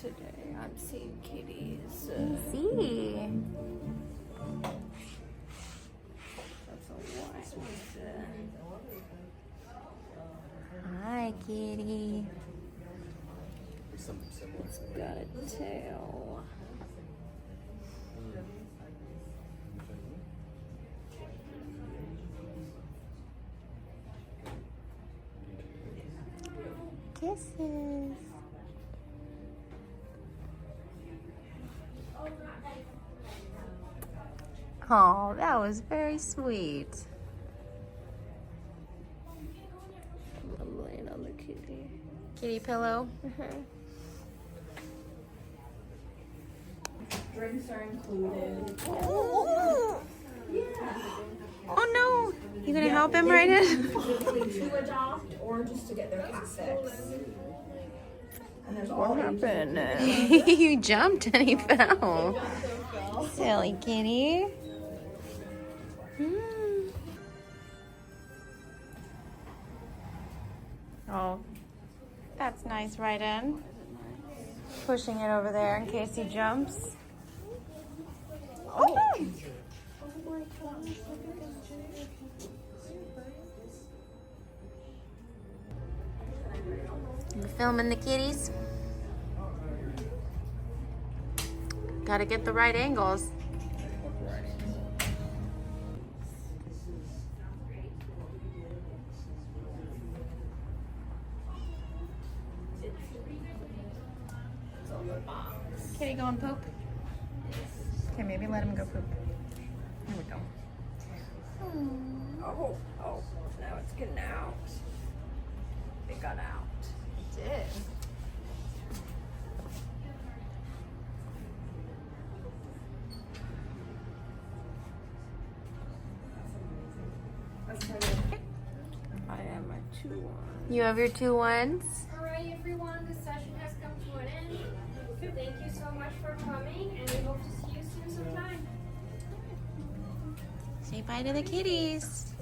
Today I'm seeing kitties. See. That's a white one. Hi, kitty. It's Got a tail. Kisses. Oh, that was very sweet. I'm laying on the kitty. Kitty pillow. Drinks are included. Oh no! You gonna help him right in? To adopt or just to get their cats. And there's all What ages. happened? You jumped and he fell. Silly kitty. Oh, that's nice, right in. Pushing it over there in case he jumps. Oh! You filming the kitties? Gotta get the right angles. Kitty go and poop? Okay, maybe let him go poop. Here we go. Oh, now it's getting out. It got out. It did. I have my 2-1. You have your 2 ones? All right, everyone, the session has come to an end. Thank you so much for coming, and we hope to see you soon sometime. Say bye to the kitties.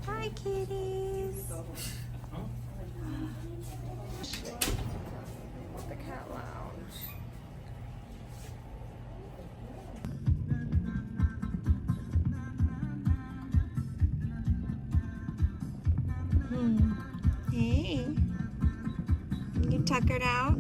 Bye, kitties. The cat lounge. Hey. You tuckered out?